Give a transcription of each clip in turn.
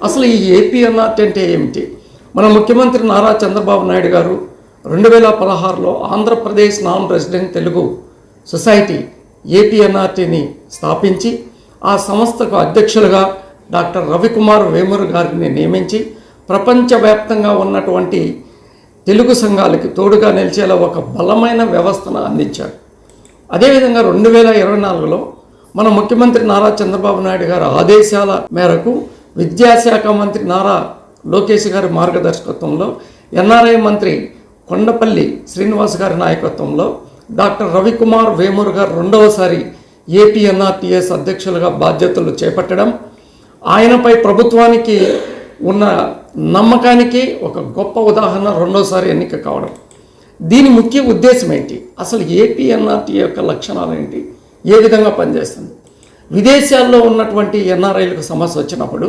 అసలు ఈ ఏపీఎన్ఆర్టీ అంటే ఏమిటి? మన ముఖ్యమంత్రి నారా చంద్రబాబు నాయుడు గారు 2016లో Andhra Pradesh non resident Telugu society ఏపీఎన్ఆర్టీని స్థాపించి ఆ సంస్థకు అధ్యక్షులుగా డాక్టర్ రవికుమార్ వేమూరు గారిని నియమించి ప్రపంచవ్యాప్తంగా ఉన్నటువంటి తెలుగు సంఘాలకి తోడుగా నిలిచేలా ఒక బలమైన వ్యవస్థను అందించారు. అదేవిధంగా 2024లో మన ముఖ్యమంత్రి నారా చంద్రబాబు నాయుడు గారి ఆదేశాల మేరకు విద్యాశాఖ మంత్రి నారా లోకేష్ గారి మార్గదర్శకత్వంలో ఎన్ఆర్ఐ మంత్రి కొండపల్లి శ్రీనివాస్ గారి నాయకత్వంలో డాక్టర్ రవికుమార్ వేమూరు గారు రెండవసారి ఏపీఎన్ఆర్టీఎస్ అధ్యక్షులుగా బాధ్యతలు చేపట్టడం, ఆయనపై ప్రభుత్వానికి ఉన్న నమ్మకానికి ఒక గొప్ప ఉదాహరణ రెండోసారి ఎన్నిక కావడం. దీని ముఖ్య ఉద్దేశం ఏంటి? అసలు ఏపీఎన్ఆర్టీ యొక్క లక్షణాలు ఏంటి? ఏ విధంగా పనిచేస్తుంది? విదేశాల్లో ఉన్నటువంటి ఎన్ఆర్ఐలకు సమస్య వచ్చినప్పుడు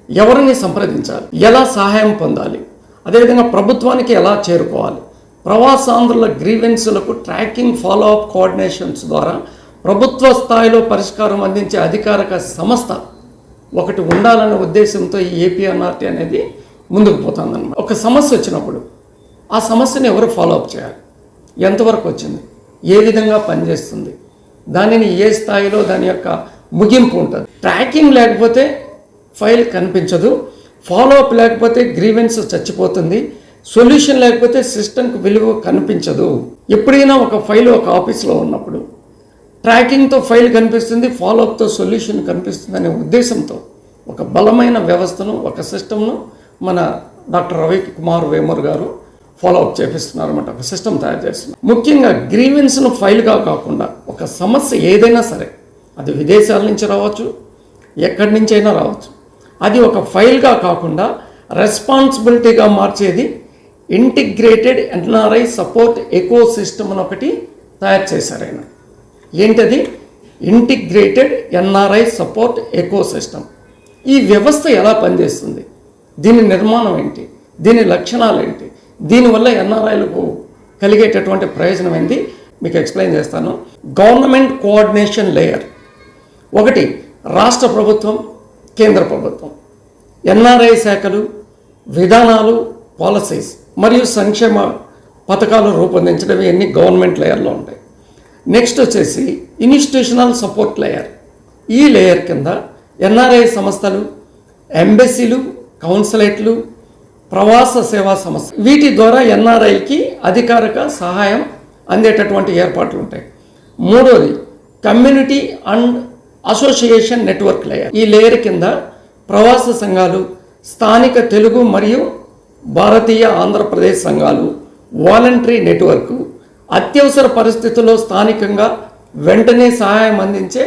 ఎవరిని సంప్రదించాలి, ఎలా సహాయం పొందాలి, అదేవిధంగా ప్రభుత్వానికి ఎలా చేరుకోవాలి, ప్రవాసాంధ్రుల గ్రీవెన్సులకు ట్రాకింగ్ ఫాలో అప్ కోఆర్డినేషన్స్ ద్వారా ప్రభుత్వ స్థాయిలో పరిష్కారం అందించే అధికారిక సంస్థ ఒకటి ఉండాలనే ఉద్దేశంతో ఈ ఏపీఎన్ఆర్టీ అనేది ముందుకు పోతుందన్నమాట. ఒక సమస్య వచ్చినప్పుడు ఆ సమస్యను ఎవరు ఫాలో అప్ చేయాలి, ఎంతవరకు వచ్చింది, ఏ విధంగా పనిచేస్తుంది, దానిని ఏ స్థాయిలో దాని యొక్క ముగింపు ఉంటుంది. ట్రాకింగ్ లేకపోతే ఫైల్ కనిపించదు, ఫాలో అప్ లేకపోతే గ్రీవెన్స్ చచ్చిపోతుంది, సొల్యూషన్ లేకపోతే సిస్టమ్కి విలువ కనిపించదు. ఎప్పుడైనా ఒక ఫైల్ ఒక ఆఫీస్లో ఉన్నప్పుడు ట్రాకింగ్తో ఫైల్ కనిపిస్తుంది, ఫాలోఅప్తో సొల్యూషన్ కనిపిస్తుంది అనే ఉద్దేశంతో ఒక బలమైన వ్యవస్థను, ఒక సిస్టమ్ను మన డాక్టర్ రవికుమార్ వేమూరు గారు ఫాలోఅప్ చేపిస్తున్నారు అన్నమాట. ఒక సిస్టమ్ తయారు చేస్తున్నారు. ముఖ్యంగా గ్రీవెన్స్ను ఫైల్గా కాకుండా ఒక సమస్య ఏదైనా సరే, అది విదేశాల నుంచి రావచ్చు, ఎక్కడి నుంచైనా రావచ్చు, అది ఒక ఫైల్గా కాకుండా రెస్పాన్సిబిలిటీగా మార్చేది integrated NRI support eco system అని ఒకటి తయారు చేశారు ఆయన. ఏంటది? Integrated NRI support eco system. ఈ వ్యవస్థ ఎలా పనిచేస్తుంది, దీని నిర్మాణం ఏంటి, దీని లక్షణాలు ఏంటి, దీనివల్ల ఎన్ఆర్ఐలకు కలిగేటటువంటి ప్రయోజనం ఏంటి మీకు ఎక్స్ప్లెయిన్ చేస్తాను. గవర్నమెంట్ కోఆర్డినేషన్ లేయర్ ఒకటి, రాష్ట్ర ప్రభుత్వం, కేంద్ర ప్రభుత్వం, ఎన్ఆర్ఐ శాఖలు, విధానాలు, పాలసీస్ మరియు సంక్షేమ పథకాలు రూపొందించడం ఇవన్నీ గవర్నమెంట్ లేయర్లో ఉంటాయి. నెక్స్ట్ వచ్చేసి ఇన్స్టిట్యూషనల్ సపోర్ట్ లేయర్. ఈ లేయర్ కింద ఎన్ఆర్ఐ సంస్థలు, ఎంబసీలు, కౌన్సిలేట్లు, ప్రవాస సేవా సంస్థ, వీటి ద్వారా ఎన్ఆర్ఐకి అధికారిక సహాయం అందేటటువంటి ఏర్పాట్లు ఉంటాయి. మూడోది community and association network layer. ఈ లేయర్ కింద ప్రవాస సంఘాలు, స్థానిక తెలుగు మరియు భారతీయ ఆంధ్రప్రదేశ్ సంఘాలు, వాలంటరీ నెట్వర్క్, అత్యవసర పరిస్థితుల్లో స్థానికంగా వెంటనే సహాయం అందించే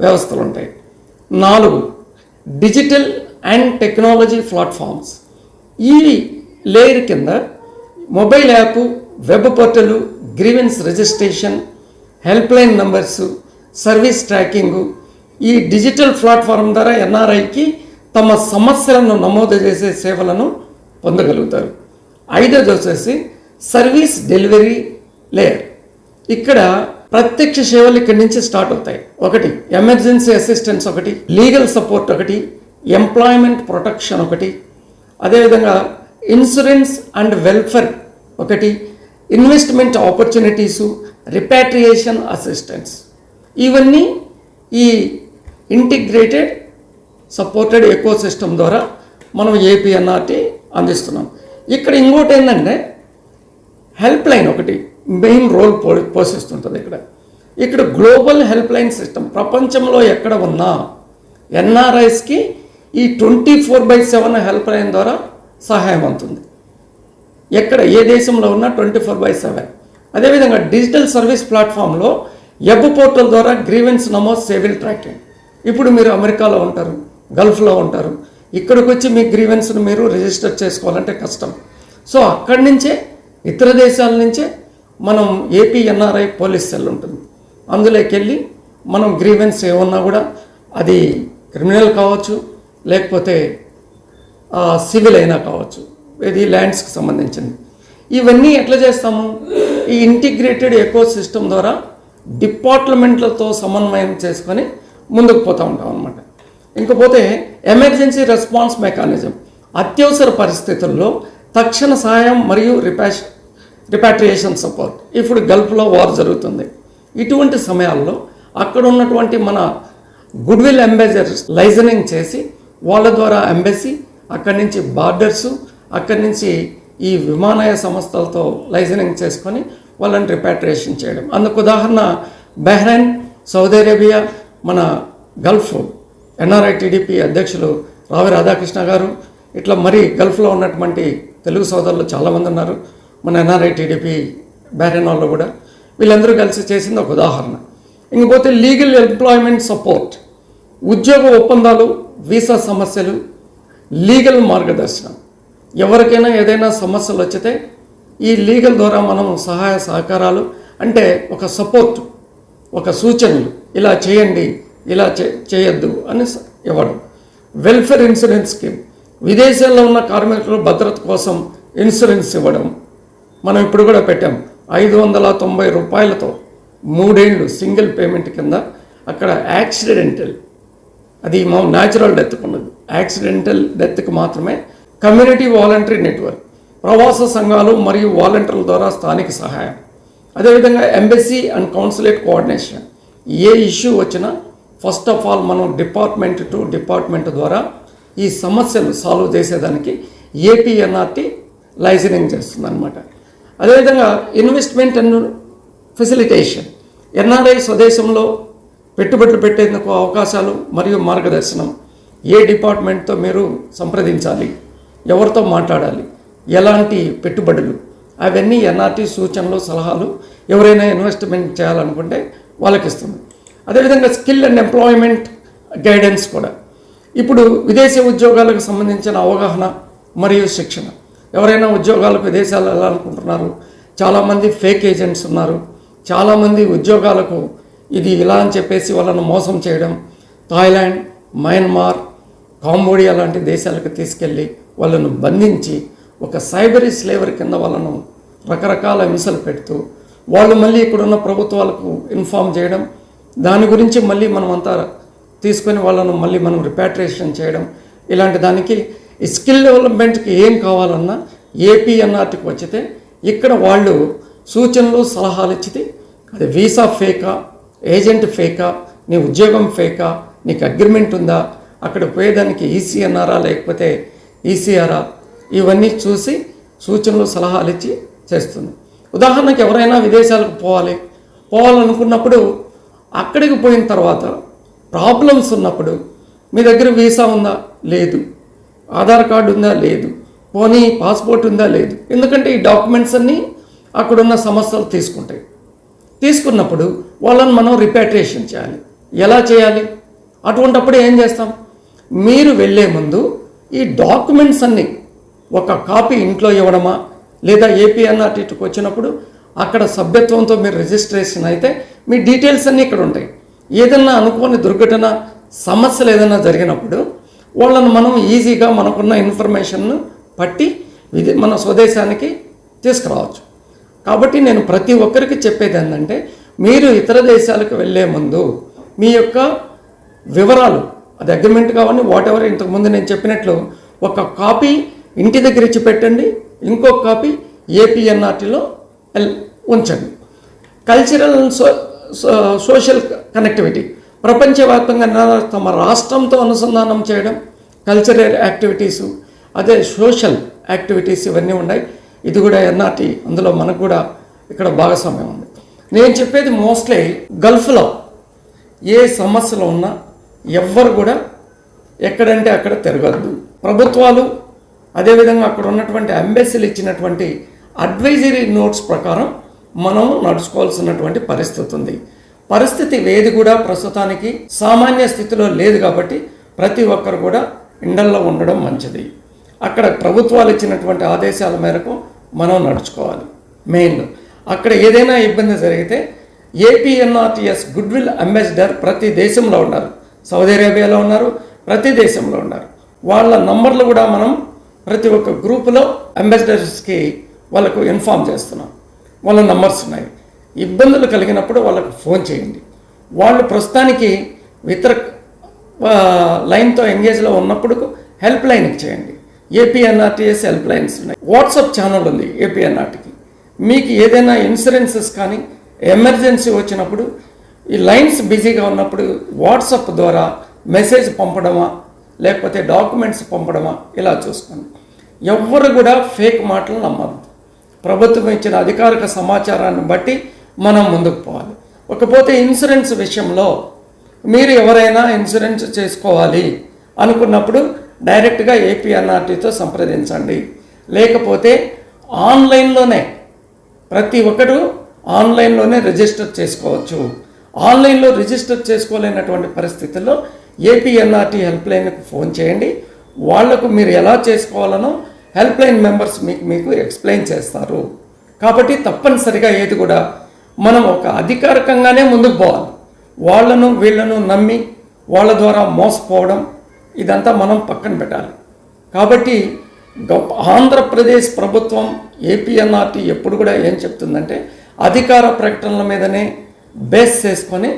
వ్యవస్థలు ఉంటాయి. 4 డిజిటల్ అండ్ టెక్నాలజీ ప్లాట్ఫామ్స్. ఈ లేయర్ కింద mobile app, web portal, grievance registration, help line numbers, service tracking. ఈ డిజిటల్ ప్లాట్ఫామ్ ద్వారా ఎన్ఆర్ఐకి తమ సమస్యలను నమోదు చేసే సేవలను పొందగలుగుతారు. 5వది వచ్చేసి సర్వీస్ డెలివరీ లేయర్. ఇక్కడ ప్రత్యక్ష సేవలు ఇక్కడి నుంచి స్టార్ట్ అవుతాయి. ఒకటి ఎమర్జెన్సీ అసిస్టెన్స్, ఒకటి లీగల్ సపోర్ట్, ఒకటి ఎంప్లాయ్మెంట్ ప్రొటెక్షన్, ఒకటి అదేవిధంగా ఇన్సూరెన్స్ అండ్ వెల్ఫేర్, ఒకటి ఇన్వెస్ట్మెంట్ ఆపర్చునిటీసు, రిపాట్రియేషన్ అసిస్టెన్స్. ఇవన్నీ ఈ ఇంటిగ్రేటెడ్ సపోర్టెడ్ ఎకో సిస్టమ్ ద్వారా మనం ఏపీఎన్ఆర్టీ అందిస్తున్నాం. ఇక్కడ ఇంకోటి ఏంటంటే హెల్ప్ లైన్ ఒకటి మెయిన్ రోల్ పోషిస్తుంటుంది. ఇక్కడ గ్లోబల్ హెల్ప్ లైన్ సిస్టమ్, ప్రపంచంలో ఎక్కడ ఉన్నా ఎన్ఆర్ఐస్కి ఈ 24/7 హెల్ప్ లైన్ ద్వారా సహాయం అవుతుంది. ఎక్కడ ఏ దేశంలో ఉన్నా 24/7. అదేవిధంగా డిజిటల్ సర్వీస్ ప్లాట్ఫామ్లో వెబ్ పోర్టల్ ద్వారా గ్రీవెన్స్ నమోదు, సివిల్ ట్రాకింగ్. ఇప్పుడు మీరు అమెరికాలో ఉంటారు, గల్ఫ్లో ఉంటారు, ఇక్కడికి వచ్చి మీ గ్రీవెన్స్ను మీరు రిజిస్టర్ చేసుకోవాలంటే కష్టం. సో అక్కడి నుంచే ఇతర దేశాల నుంచే మనం ఏపీఎన్ఆర్ఐ పోలీస్ సెల్ ఉంటుంది, అందులోకి వెళ్ళి మనం గ్రీవెన్స్ ఏమన్నా కూడా అది క్రిమినల్ కావచ్చు, లేకపోతే సివిల్ అయినా కావచ్చు, ఇది ల్యాండ్స్కి సంబంధించింది. ఇవన్నీ ఎట్లా చేస్తాము? ఈ ఇంటిగ్రేటెడ్ ఎకో సిస్టమ్ ద్వారా డిపార్ట్మెంట్లతో సమన్వయం చేసుకొని ముందుకు పోతూ ఉంటాం అన్నమాట. ఇంకపోతే ఎమర్జెన్సీ రెస్పాన్స్ మెకానిజం, అత్యవసర పరిస్థితుల్లో తక్షణ సహాయం మరియు రిపాట్రియేషన్ సపోర్ట్. ఇప్పుడు గల్ఫ్లో వార్ జరుగుతుంది. ఇటువంటి సమయాల్లో అక్కడ ఉన్నటువంటి మన గుడ్విల్ అంబాసిడర్స్ లైజనింగ్ చేసి వాళ్ళ ద్వారా ఎంబసీ, అక్కడి నుంచి బార్డర్సు, అక్కడి నుంచి ఈ విమానయాన సంస్థలతో లైజనింగ్ చేసుకొని వాళ్ళని రిపాట్రియేషన్ చేయడం. అందుకు ఉదాహరణ బహ్రెయిన్, సౌదీ అరేబియా, మన గల్ఫ్ ఎన్ఆర్ఐ టీడీపీ అధ్యక్షులు రావి రాధాకృష్ణ గారు, ఇట్లా మరి గల్ఫ్లో ఉన్నటువంటి తెలుగు సోదరులు చాలామంది ఉన్నారు. మన ఎన్ఆర్ఐ టీడీపీ బహ్రెయిన్ వాళ్ళు కూడా, వీళ్ళందరూ కలిసి చేసింది ఒక ఉదాహరణ. ఇంకపోతే లీగల్ ఎంప్లాయ్మెంట్ సపోర్ట్, ఉద్యోగ ఒప్పందాలు, వీసా సమస్యలు, లీగల్ మార్గదర్శనం. ఎవరికైనా ఏదైనా సమస్యలు వచ్చితే ఈ లీగల్ ద్వారా మనం సహాయ సహకారాలు, అంటే ఒక సపోర్ట్, ఒక సూచనలు, ఇలా చేయండి, ఇలా చేయొద్దు అని ఇవ్వడం. వెల్ఫేర్ ఇన్సూరెన్స్ స్కీమ్, విదేశాల్లో ఉన్న కార్మికుల భద్రత కోసం ఇన్సూరెన్స్ ఇవ్వడం. మనం ఇప్పుడు కూడా పెట్టాం 590 రూపాయలతో 3 ఏళ్ళు సింగిల్ పేమెంట్ కింద. అక్కడ యాక్సిడెంటల్, అది మా న్యాచురల్ డెత్కు ఉన్నది, యాక్సిడెంటల్ డెత్కి మాత్రమే. కమ్యూనిటీ వాలంటరీ నెట్వర్క్, ప్రవాస సంఘాలు మరియు వాలంటీర్ల ద్వారా స్థానిక సహాయం. అదేవిధంగా embassy and consulate coordination. A issue వచ్చినా ఫస్ట్ ఆఫ్ ఆల్ మనం డిపార్ట్మెంట్ టు డిపార్ట్మెంట్ ద్వారా ఈ సమస్యలు సాల్వ్ చేసేదానికి ఏపీఎన్ఆర్టీ లైసెన్సింగ్ చేస్తుంది అన్నమాట. అదేవిధంగా ఇన్వెస్ట్మెంట్ అండ్ ఫెసిలిటేషన్, ఎన్ఆర్ఐ స్వదేశంలో పెట్టుబడులు పెట్టేందుకు అవకాశాలు మరియు మార్గదర్శనం. ఏ డిపార్ట్మెంట్తో మీరు సంప్రదించాలి, ఎవరితో మాట్లాడాలి, ఎలాంటి పెట్టుబడులు, అవన్నీ ఎన్ఆర్టీ సూచనలు, సలహాలు ఎవరైనా ఇన్వెస్ట్మెంట్ చేయాలనుకుంటే వాళ్ళకి ఇస్తుంది. అదేవిధంగా స్కిల్ అండ్ ఎంప్లాయ్మెంట్ గైడెన్స్ కూడా. ఇప్పుడు విదేశీ ఉద్యోగాలకు సంబంధించిన అవగాహన మరియు శిక్షణ. ఎవరైనా ఉద్యోగాలకు విదేశాలు వెళ్ళాలనుకుంటున్నారు, చాలామంది ఫేక్ ఏజెంట్స్ ఉన్నారు, చాలామంది ఉద్యోగాలకు ఇది ఇలా అని చెప్పేసి వాళ్ళను మోసం చేయడం. థాయిలాండ్, మయన్మార్, కాంబోడియా లాంటి దేశాలకు తీసుకెళ్ళి వాళ్ళను బంధించి ఒక సైబరీ స్లేవర్ కింద వాళ్ళను రకరకాల హింసలు పెడుతూ వాళ్ళు మళ్ళీ ఇక్కడున్న ప్రభుత్వాలకు ఇన్ఫామ్ చేయడం. దాని గురించి మళ్ళీ మనం అంతా తీసుకొని వాళ్ళను మళ్ళీ మనం రిపాట్రియేషన్ చేయడం. ఇలాంటి దానికి ఈ స్కిల్ డెవలప్మెంట్కి ఏం కావాలన్నా ఏపీఎన్ఆర్టీకి వచ్చితే ఇక్కడ వాళ్ళు సూచనలు, సలహాలు ఇచ్చితే అది వీసా ఫేకా, ఏజెంట్ ఫేకా, నీ ఉద్యోగం ఫేకా, నీకు అగ్రిమెంట్ ఉందా, అక్కడ పోయేదానికి ఈసీఎన్ఆరా లేకపోతే ఈసీఆరా, ఇవన్నీ చూసి సూచనలు, సలహాలు ఇచ్చి చేస్తుంది. ఉదాహరణకి ఎవరైనా విదేశాలకు పోవాలనుకున్నప్పుడు అక్కడికి పోయిన తర్వాత ప్రాబ్లమ్స్ ఉన్నప్పుడు మీ దగ్గర వీసా ఉందా, లేదు, ఆధార్ కార్డు ఉందా, లేదు, పోనీ పాస్పోర్ట్ ఉందా, లేదు. ఎందుకంటే ఈ డాక్యుమెంట్స్ అన్నీ అక్కడున్న సంస్థలు తీసుకున్నప్పుడు వాళ్ళని మనం రిపాట్రియేషన్ చేయాలి. ఎలా చేయాలి? అటువంటప్పుడు ఏం చేస్తాం? మీరు వెళ్ళే ముందు ఈ డాక్యుమెంట్స్ అన్నీ ఒక కాపీ ఇంట్లో ఇవ్వడమా, లేదా ఏపీఎన్ఆర్టీకి వచ్చినప్పుడు అక్కడ సభ్యత్వంతో మీరు రిజిస్ట్రేషన్ అయితే మీ డీటెయిల్స్ అన్నీ ఇక్కడ ఉంటాయి. ఏదన్నా అనుకోని దుర్ఘటన, సమస్యలు ఏదైనా జరిగినప్పుడు వాళ్ళను మనం ఈజీగా మనకున్న ఇన్ఫర్మేషన్ను పట్టి మన స్వదేశానికి తీసుకురావచ్చు. కాబట్టి నేను ప్రతి ఒక్కరికి చెప్పేది ఏంటంటే, మీరు ఇతర దేశాలకు వెళ్ళే ముందు మీ యొక్క వివరాలు, అది అగ్రిమెంట్ కావాలి, వాటెవర్ ఇంతకుముందు నేను చెప్పినట్లు ఒక కాపీ ఇంటి దగ్గర ఇచ్చి పెట్టండి, ఇంకొక కాపీ ఏపీఎన్ఆర్టీలో ఉంచండి. కల్చరల్ అండ్ సోషల్ కనెక్టివిటీ, ప్రపంచవ్యాప్తంగా తమ రాష్ట్రంతో అనుసంధానం చేయడం, కల్చరల్ యాక్టివిటీసు, అదే సోషల్ యాక్టివిటీస్ ఇవన్నీ ఉన్నాయి. ఇది కూడా ఎన్ఆర్టీ, అందులో మనకు కూడా ఇక్కడ భాగస్వామ్యం ఉంది. నేను చెప్పేది మోస్ట్లీ గల్ఫ్లో ఏ సమస్యలు ఉన్నా ఎవ్వరు కూడా ఎక్కడంటే అక్కడ తిరగద్దు. ప్రభుత్వాలు అదేవిధంగా అక్కడ ఉన్నటువంటి ఎంబసీలు ఇచ్చినటువంటి అడ్వైజరీ నోట్స్ ప్రకారం మనం నడుచుకోవాల్సినటువంటి పరిస్థితి ఉంది. పరిస్థితి ఏది కూడా ప్రస్తుతానికి సామాన్య స్థితిలో లేదు. కాబట్టి ప్రతి ఒక్కరు కూడా ఇండల్లో ఉండడం మంచిది. అక్కడ ప్రభుత్వాలు ఇచ్చినటువంటి ఆదేశాల మేరకు మనం నడుచుకోవాలి. మెయిన్ అక్కడ ఏదైనా ఇబ్బంది జరిగితే ఏపీఎన్ఆర్టీఎస్ గుడ్విల్ అంబాసిడర్ ప్రతి దేశంలో ఉన్నారు. సౌదీ అరేబియాలో ఉన్నారు, ప్రతి దేశంలో ఉన్నారు. వాళ్ళ నంబర్లు కూడా మనం ప్రతి ఒక్క గ్రూపులో అంబాసిడర్స్కి వాళ్ళకు ఇన్ఫామ్ చేస్తున్నాం. వాళ్ళ నంబర్స్ ఉన్నాయి. ఇబ్బందులు కలిగినప్పుడు వాళ్ళకు ఫోన్ చేయండి. వాళ్ళు ప్రస్తుతానికి లైన్తో ఎంగేజ్లో ఉన్నప్పుడు హెల్ప్ లైన్కి చేయండి. ఏపీఎన్ఆర్టీఎస్ హెల్ప్ లైన్స్ ఉన్నాయి. వాట్సాప్ ఛానల్ ఉంది ఏపీఎన్ఆర్టీకి. మీకు ఏదైనా ఇన్సూరెన్సెస్ కానీ ఎమర్జెన్సీ వచ్చినప్పుడు ఈ లైన్స్ బిజీగా ఉన్నప్పుడు వాట్సాప్ ద్వారా మెసేజ్ పంపడమా లేకపోతే డాక్యుమెంట్స్ పంపడమా ఇలా చూసుకోండి. ఎవ్వరు కూడా ఫేక్ మాటలు నమ్మద్దు. ప్రభుత్వం ఇచ్చిన అధికారిక సమాచారాన్ని బట్టి మనం ముందుకు పోవాలి. ఇకపోతే ఇన్సూరెన్స్ విషయంలో మీరు ఎవరైనా ఇన్సూరెన్స్ చేసుకోవాలి అనుకున్నప్పుడు డైరెక్ట్గా ఏపీఎన్ఆర్టీతో సంప్రదించండి. లేకపోతే ఆన్లైన్లోనే ప్రతి ఒక్కరు ఆన్లైన్లోనే రిజిస్టర్ చేసుకోవచ్చు. ఆన్లైన్లో రిజిస్టర్ చేసుకోలేనటువంటి పరిస్థితుల్లో ఏపీఎన్ఆర్టీ హెల్ప్ లైన్కి ఫోన్ చేయండి. వాళ్లకు మీరు ఎలా చేసుకోవాలనో హెల్ప్ లైన్ మెంబర్స్ మీకు ఎక్స్ప్లెయిన్ చేస్తారు. కాబట్టి తప్పనిసరిగా ఏది కూడా మనం ఒక అధికారికంగానే ముందుకు పోవాలి. వాళ్ళను వీళ్ళను నమ్మి వాళ్ళ ద్వారా మోసపోవడం ఇదంతా మనం పక్కన పెట్టాలి. కాబట్టి ఆంధ్రప్రదేశ్ ప్రభుత్వం ఏపీఎన్ఆర్టీ ఎప్పుడు కూడా ఏం చెప్తుందంటే అధికార ప్రకటనల మీదనే బేస్ చేసుకొని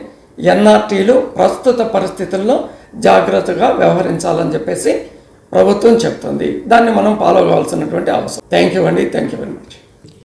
ఎన్ఆర్టీలు ప్రస్తుత పరిస్థితుల్లో జాగ్రత్తగా వ్యవహరించాలని చెప్పేసి ప్రభుత్వం చెప్తుంది. దాన్ని మనం ఫాలో కావాల్సినటువంటి అవసరం. థ్యాంక్ యూ అండి. Thank you very much.